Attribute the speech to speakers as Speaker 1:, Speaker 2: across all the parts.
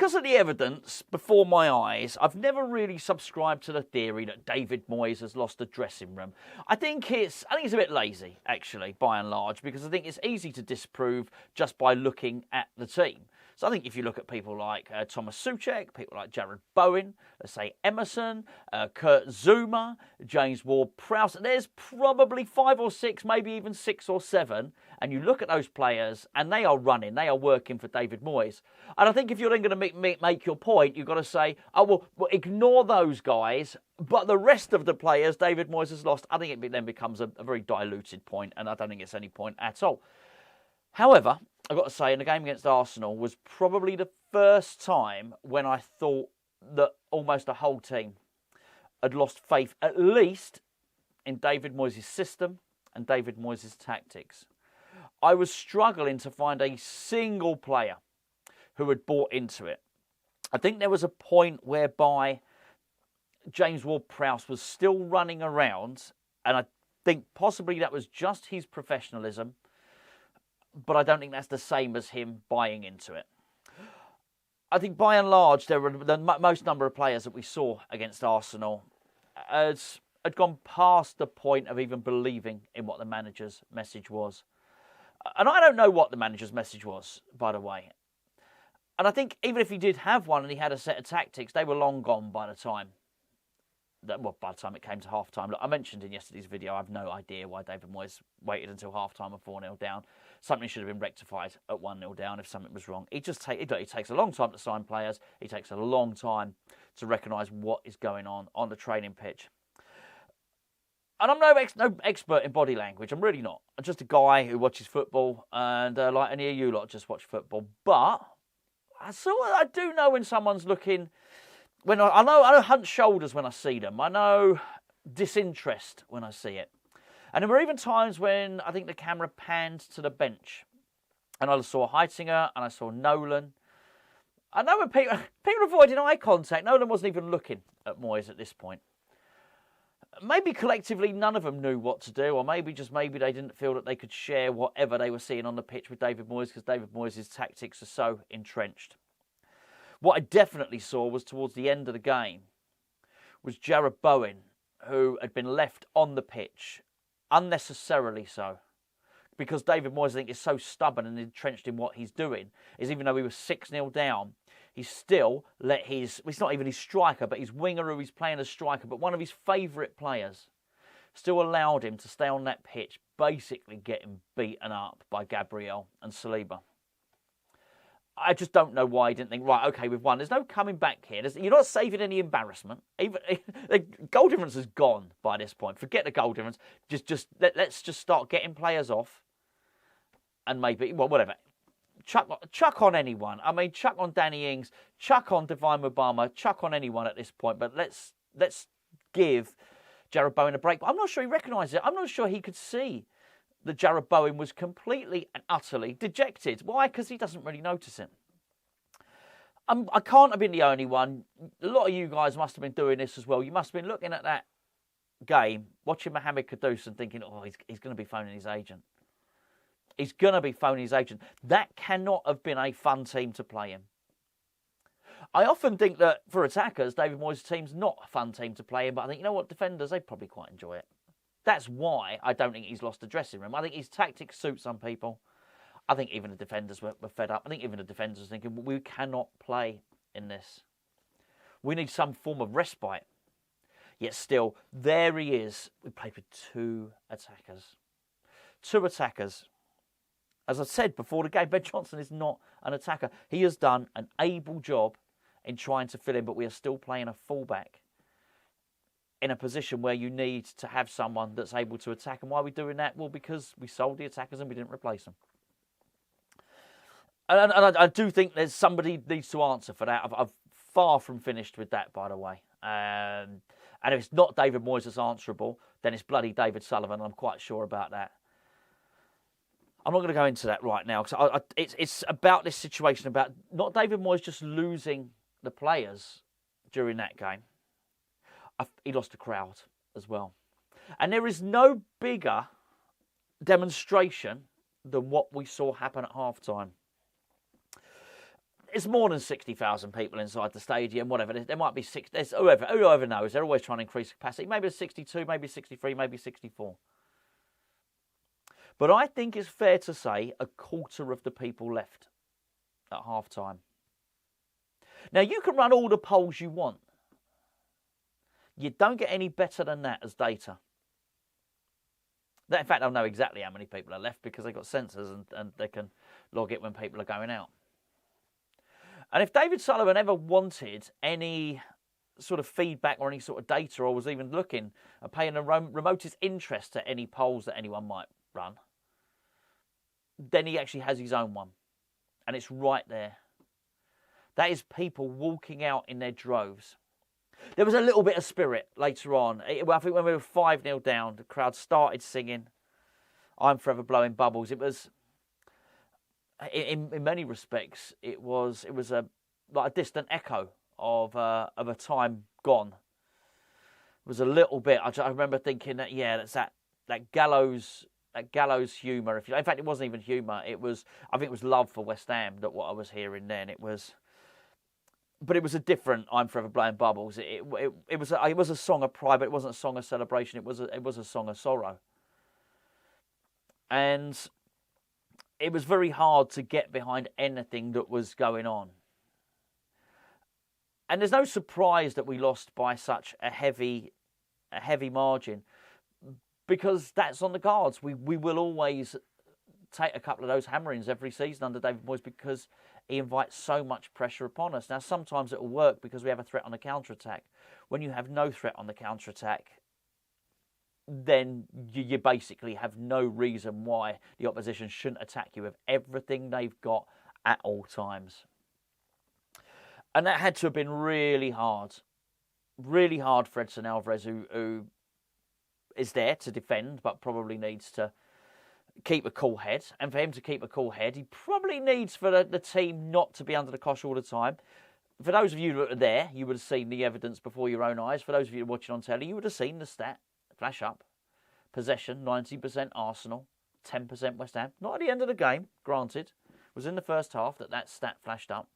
Speaker 1: because of the evidence before my eyes, I've never really subscribed to the theory that David Moyes has lost the dressing room. I think it's a bit lazy, actually, by and large, because I think it's easy to disprove just by looking at the team. So I think if you look at people like Thomas Souček, people like Jarrod Bowen, let's say Emerson, Kurt Zouma, James Ward-Prowse, there's probably 5 or 6, maybe even 6 or 7, and you look at those players and they are running, they are working for David Moyes. And I think if you're then going to make your point, you've got to say, oh, well, ignore those guys, but the rest of the players David Moyes has lost. I think it then becomes a very diluted point, and I don't think it's any point at all. However, I've got to say, in the game against Arsenal was probably the first time when I thought that almost the whole team had lost faith, at least in David Moyes' system and David Moyes' tactics. I was struggling to find a single player who had bought into it. I think there was a point whereby James Ward-Prowse was still running around, and I think possibly that was just his professionalism, but I don't think that's the same as him buying into it. I think by and large, there were the most number of players that we saw against Arsenal had gone past the point of even believing in what the manager's message was. And I don't know what the manager's message was, by the way. And I think even if he did have one and he had a set of tactics, they were long gone by the time it came to half-time. Look, I mentioned in yesterday's video, I have no idea why David Moyes waited until half-time and 4-0 down. Something should have been rectified at 1-0 down if something was wrong. It takes a long time to sign players. It takes a long time to recognise what is going on the training pitch. And I'm no expert in body language. I'm really not. I'm just a guy who watches football, and like any of you lot just watch football. But I do know when someone's looking. I know hunch shoulders when I see them. I know disinterest when I see it. And there were even times when I think the camera panned to the bench, and I saw Heitinger and I saw Nolan. I know when people avoiding eye contact. Nolan wasn't even looking at Moyes at this point. Maybe collectively none of them knew what to do, or maybe they didn't feel that they could share whatever they were seeing on the pitch with David Moyes, because David Moyes' tactics are so entrenched. What I definitely saw was towards the end of the game was Jarrod Bowen, who had been left on the pitch, unnecessarily so, because David Moyes, I think, is so stubborn and entrenched in what he's doing, is even though he was 6-0 down, he still let it's not even his striker, but his winger who he's playing as striker, but one of his favourite players, still allowed him to stay on that pitch, basically getting beaten up by Gabriel and Sullivan. I just don't know why he didn't think, right, okay, we've won. There's no coming back here. You're not saving any embarrassment. Even the goal difference is gone by this point. Forget the goal difference. Let's just start getting players off, and maybe, well, whatever. Chuck on anyone. I mean, chuck on Danny Ings, chuck on Divine Mubama, chuck on anyone at this point. But let's give Jarrod Bowen a break. But I'm not sure he recognised it. I'm not sure he could see that Jarrod Bowen was completely and utterly dejected. Why? Because he doesn't really notice it. I can't have been the only one. A lot of you guys must have been doing this as well. You must have been looking at that game, watching Mohammed Kudus and thinking, oh, he's going to be phoning his agent. He's going to be phoning his agent. That cannot have been a fun team to play in. I often think that for attackers, David Moyes' team's not a fun team to play in, but I think, you know what, defenders, they probably quite enjoy it. That's why I don't think he's lost the dressing room. I think his tactics suit some people. I think even the defenders were fed up. I think even the defenders were thinking, well, we cannot play in this. We need some form of respite. Yet still, there he is. We played with 2 attackers. 2 attackers. As I said before the game, Ben Johnson is not an attacker. He has done an able job in trying to fill in, but we are still playing a fullback in a position where you need to have someone that's able to attack. And why are we doing that? Well, because we sold the attackers and we didn't replace them. And I do think there's somebody needs to answer for that. I've far from finished with that, by the way. And if it's not David Moyes that's answerable, then it's bloody David Sullivan. I'm quite sure about that. I'm not going to go into that right now, because it's about this situation, about not David Moyes just losing the players during that game. He lost the crowd as well. And there is no bigger demonstration than what we saw happen at half-time. It's more than 60,000 people inside the stadium, whatever. There might be six. There's whoever knows. They're always trying to increase capacity. Maybe it's 62, maybe 63, maybe 64. But I think it's fair to say a quarter of the people left at half-time. Now, you can run all the polls you want. You don't get any better than that as data. In fact, they'll know exactly how many people are left because they've got sensors and they can log it when people are going out. And if David Sullivan ever wanted any sort of feedback or any sort of data, or was even looking at paying the remotest interest to any polls that anyone might run, then he actually has his own one. And it's right there. That is people walking out in their droves. There was a little bit of spirit later on. I think when we were 5-0 down, the crowd started singing "I'm Forever Blowing Bubbles." It was, in many respects, it was like a distant echo of a time gone. It was a little bit. I remember thinking that that's that gallows humour. In fact, it wasn't even humour. I think it was love for West Ham that what I was hearing then. But it was a different "I'm Forever Blowing Bubbles." It was a song of pride, but it wasn't a song of celebration. It was a song of sorrow. And it was very hard to get behind anything that was going on. And there's no surprise that we lost by such a heavy margin, because that's on the cards. We will always take a couple of those hammerings every season under David Moyes because he invites so much pressure upon us. Now, sometimes it will work because we have a threat on the counter-attack. When you have no threat on the counter-attack, then you basically have no reason why the opposition shouldn't attack you with everything they've got at all times. And that had to have been really hard. Really hard for Edson Alvarez, who is there to defend, but probably needs to keep a cool head. And for him to keep a cool head, he probably needs for the team not to be under the cosh all the time. For those of you that are there, you would have seen the evidence before your own eyes. For those of you watching on telly, you would have seen the stat flash up. Possession, 90% Arsenal, 10% West Ham. Not at the end of the game, granted. It was in the first half that stat flashed up.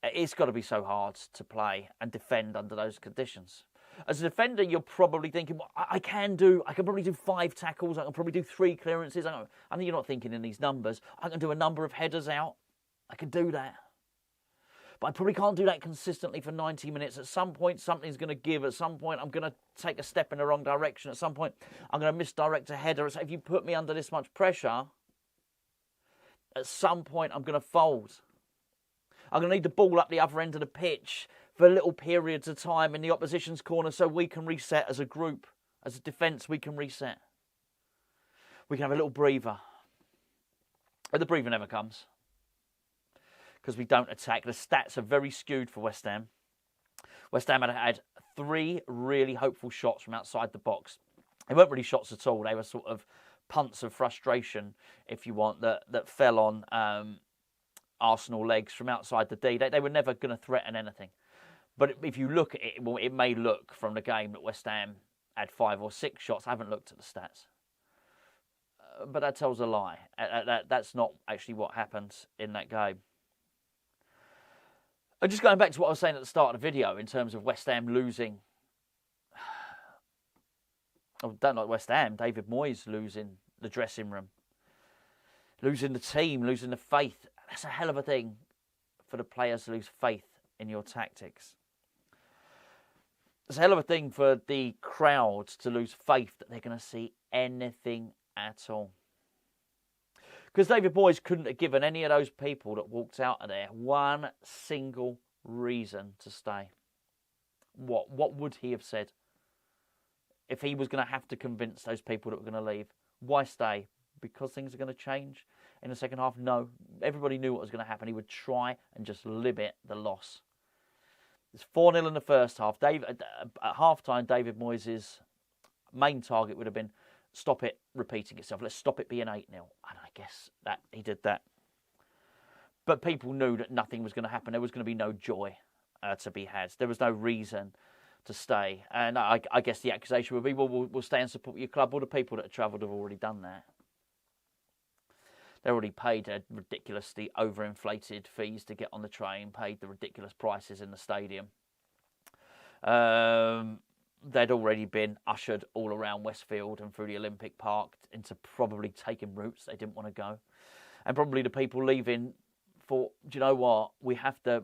Speaker 1: It's got to be so hard to play and defend under those conditions. As a defender, you're probably thinking, well, I can probably do 5 tackles, I can probably do 3 clearances. I know you're not thinking in these numbers. I can do a number of headers out. I can do that. But I probably can't do that consistently for 90 minutes. At some point, something's going to give. At some point, I'm going to take a step in the wrong direction. At some point, I'm going to misdirect a header. So if you put me under this much pressure, at some point, I'm going to fold. I'm going to need the ball up the other end of the pitch for little periods of time in the opposition's corner so we can reset as a group. As a defence, we can reset. We can have a little breather. But the breather never comes because we don't attack. The stats are very skewed for West Ham. West Ham had 3 really hopeful shots from outside the box. They weren't really shots at all. They were sort of punts of frustration, if you want, that fell on Arsenal legs from outside the D. They were never going to threaten anything. But if you look at it, well, it may look from the game that West Ham had 5 or 6 shots. I haven't looked at the stats. But that tells a lie. That's not actually what happened in that game. And just going back to what I was saying at the start of the video in terms of West Ham losing. I don't like West Ham. David Moyes losing the dressing room. Losing the team, losing the faith. That's a hell of a thing for the players to lose faith in your tactics. It's a hell of a thing for the crowd to lose faith that they're going to see anything at all. Because David Moyes couldn't have given any of those people that walked out of there one single reason to stay. What would he have said if he was going to have to convince those people that were going to leave? Why stay? Because things are going to change in the second half? No. Everybody knew what was going to happen. He would try and just limit the loss. It's 4-0 in the first half. At half-time, David Moyes' main target would have been stop it repeating itself. Let's stop it being 8-0. And I guess that he did that. But people knew that nothing was going to happen. There was going to be no joy to be had. There was no reason to stay. And I guess the accusation would be, well, we'll stay and support your club. All the people that have travelled have already done that. They already paid ridiculously overinflated fees to get on the train, paid the ridiculous prices in the stadium. They'd already been ushered all around Westfield and through the Olympic Park into probably taking routes they didn't want to go. And probably the people leaving thought, do you know what, we have to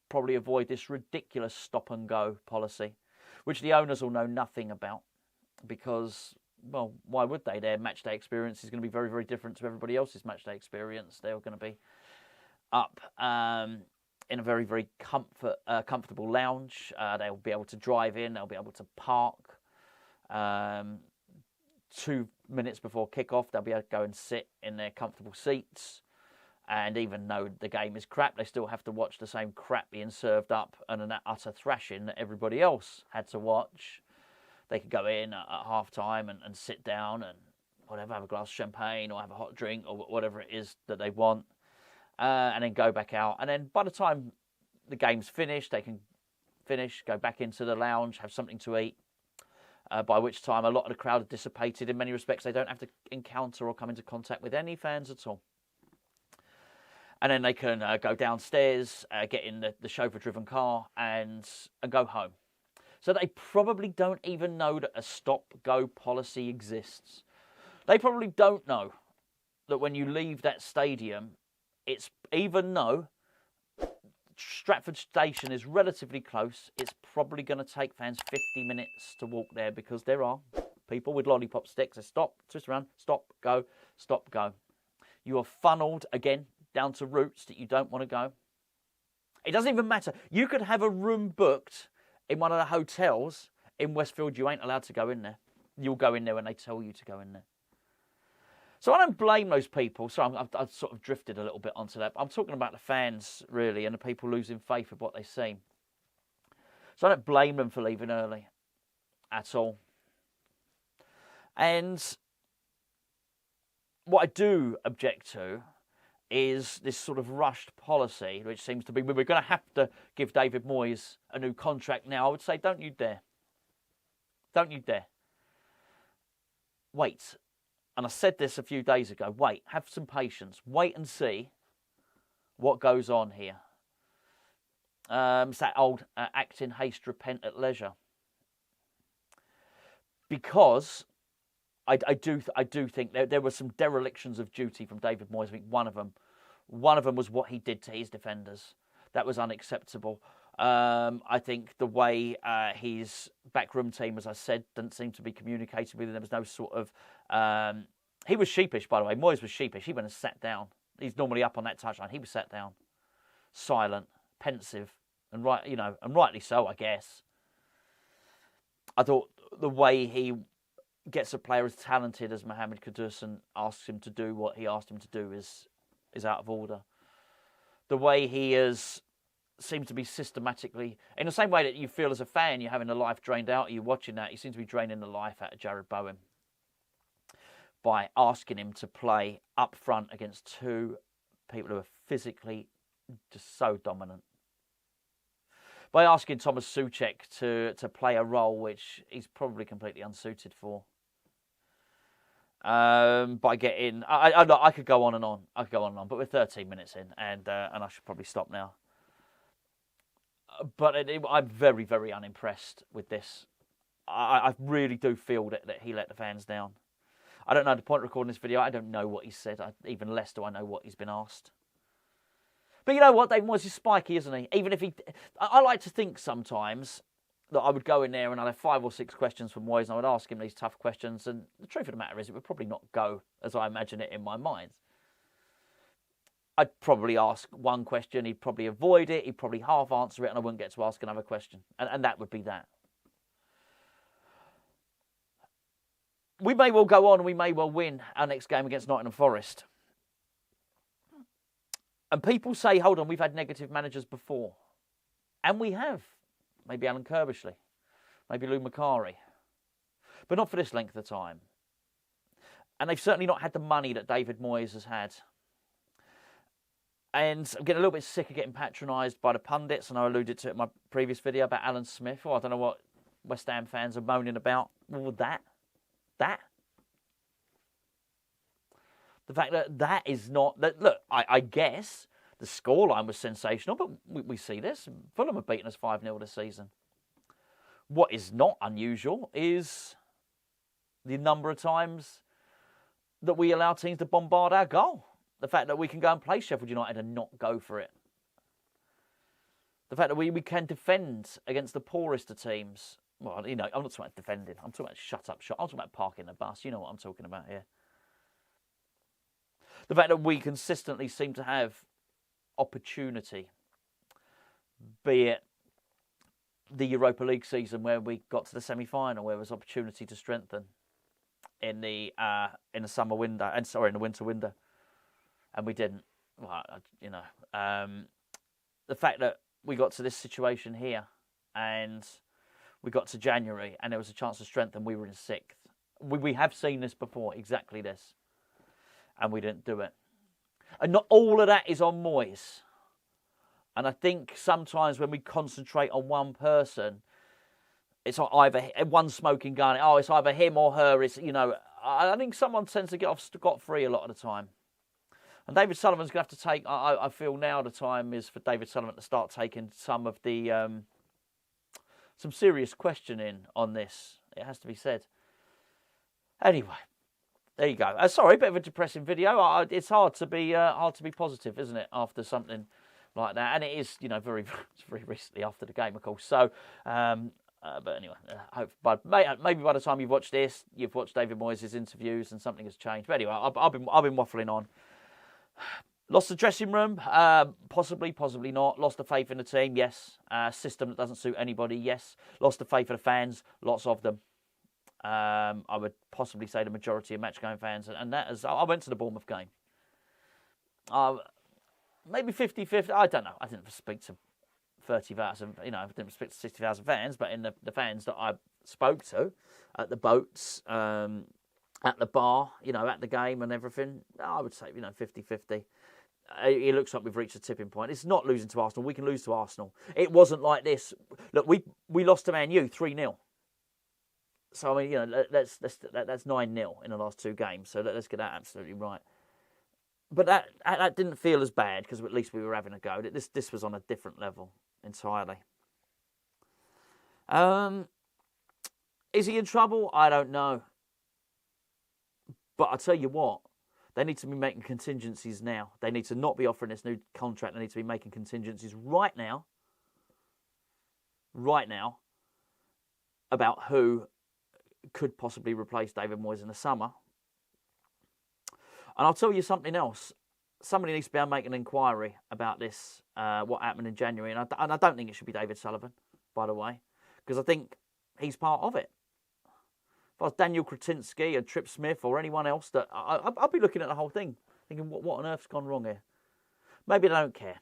Speaker 1: probably avoid this ridiculous stop-and-go policy, which the owners will know nothing about because, well, why would they? Their matchday experience is going to be very, very different to everybody else's matchday experience. They're going to be up in a very, very comfortable lounge. They'll be able to drive in. They'll be able to park. 2 minutes before kickoff, they'll be able to go and sit in their comfortable seats. And even though the game is crap, they still have to watch the same crap being served up and an utter thrashing that everybody else had to watch. They could go in at half-time and sit down and whatever, have a glass of champagne or have a hot drink or whatever it is that they want, and then go back out. And then by the time the game's finished, they can finish, go back into the lounge, have something to eat, by which time a lot of the crowd have dissipated. In many respects, they don't have to encounter or come into contact with any fans at all. And then they can go downstairs, get in the chauffeur-driven car and go home. So they probably don't even know that a stop-go policy exists. They probably don't know that when you leave that stadium, it's even though Stratford Station is relatively close, it's probably going to take fans 50 minutes to walk there because there are people with lollipop sticks. They stop, twist around, stop, go, stop, go. You are funneled, again, down to routes that you don't want to go. It doesn't even matter. You could have a room booked in one of the hotels in Westfield. You ain't allowed to go in there. You'll go in there when they tell you to go in there. So I don't blame those people. Sorry, I've sort of drifted a little bit onto that. I'm talking about the fans, really, and the people losing faith of what they see. So I don't blame them for leaving early at all. And what I do object to is this sort of rushed policy, which seems to be, we're going to have to give David Moyes a new contract now. I would say, don't you dare. Don't you dare. Wait. And I said this a few days ago. Wait, have some patience. Wait and see what goes on here. It's that old act in haste, repent at leisure. Because I do think there were some derelictions of duty from David Moyes. I think one of them was what he did to his defenders. That was unacceptable. I think the way his backroom team, as I said, didn't seem to be communicating with him. There was no sort of... he was sheepish, by the way. Moyes was sheepish. He went and sat down. He's normally up on that touchline. He was sat down, silent, pensive, and rightly so, I guess. I thought the way he gets a player as talented as Mohammed Kudus and asks him to do what he asked him to do is out of order. The way he seems to be systematically, in the same way that you feel as a fan, you're having the life drained out of you watching that, he seems to be draining the life out of Jarrod Bowen by asking him to play up front against two people who are physically just so dominant. By asking Thomas Souček to play a role which he's probably completely unsuited for. By getting, I could go on and on. But we're 13 minutes in, and I should probably stop now. But I'm very, very unimpressed with this. I really do feel that he let the fans down. I don't know the point of recording this video. I don't know what he said. Even less do I know what he's been asked. But you know what? David Moyes is spiky, isn't he? Even if I like to think sometimes that I would go in there and I'd have 5 or 6 questions for Moyes and I would ask him these tough questions. And the truth of the matter is it would probably not go as I imagine it in my mind. I'd probably ask one question. He'd probably avoid it. He'd probably half answer it and I wouldn't get to ask another question. And that would be that. We may well go on and we may well win our next game against Nottingham Forest. And people say, hold on, we've had negative managers before. And we have. Maybe Alan Kirbishley. Maybe Lou Macari. But not for this length of time. And they've certainly not had the money that David Moyes has had. And I'm getting a little bit sick of getting patronised by the pundits. And I alluded to it in my previous video about Alan Smith. I don't know what West Ham fans are moaning about. Well, that. The fact that that is not... that. Look, I guess the scoreline was sensational, but we see this. Fulham have beaten us 5-0 this season. What is not unusual is the number of times that we allow teams to bombard our goal. The fact that we can go and play Sheffield United and not go for it. The fact that we can defend against the poorest of teams. Well, I'm not talking about defending. I'm talking about shut up shot. I'm talking about parking the bus. You know what I'm talking about here. The fact that we consistently seem to have opportunity, be it the Europa League season where we got to the semi-final, where there was opportunity to strengthen in the summer window, in the winter window, and we didn't. Well, the fact that we got to this situation here, and we got to January, and there was a chance to strengthen. We were in 6th. We have seen this before, exactly this, and we didn't do it. And not all of that is on Moyes. And I think sometimes when we concentrate on one person, it's either one smoking gun. Oh, it's either him or her. It's I think someone tends to get off scot-free a lot of the time. And David Sullivan's going to have to take... I feel now the time is for David Sullivan to start taking some of the... some serious questioning on this. It has to be said. Anyway, there you go. Sorry, a bit of a depressing video. It's hard to be positive, isn't it, after something like that? And it is, very very recently after the game, of course. So, but anyway, maybe by the time you've watched this, you've watched David Moyes' interviews and something has changed. But anyway, I've been waffling on. Lost the dressing room, possibly not. Lost the faith in the team, yes. System that doesn't suit anybody, yes. Lost the faith of the fans, lots of them. I would possibly say the majority of match-going fans, and that is. I went to the Bournemouth game. Maybe 50-50. I don't know. I didn't speak to 30,000. I didn't speak to 60,000 fans, but in the fans that I spoke to at the boats. At the bar, at the game and everything, I would say, 50-50. It looks like we've reached a tipping point. It's not losing to Arsenal. We can lose to Arsenal. It wasn't like this. Look, we lost to Man U 3-0. So, I mean, that's 9-0 in the last 2 games. So let's get that absolutely right. But that didn't feel as bad because at least we were having a go. This was on a different level entirely. Is he in trouble? I don't know. But I tell you what, they need to be making contingencies now. They need to not be offering this new contract. They need to be making contingencies right now, about who could possibly replace David Moyes in the summer. And I'll tell you something else. Somebody needs to be able to make an inquiry about this, what happened in January. And I don't think it should be David Sullivan, by the way, because I think he's part of it. If I was Daniel Kretinsky and Trip Smith or anyone else, that I'd be looking at the whole thing, thinking, what on earth's gone wrong here? Maybe they don't care.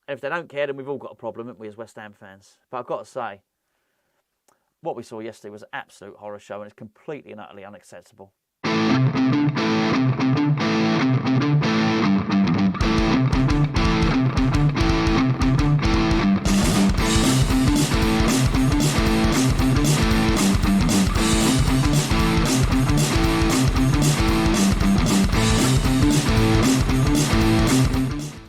Speaker 1: And if they don't care, then we've all got a problem, haven't we, as West Ham fans? But I've got to say, what we saw yesterday was an absolute horror show, and it's completely and utterly unacceptable.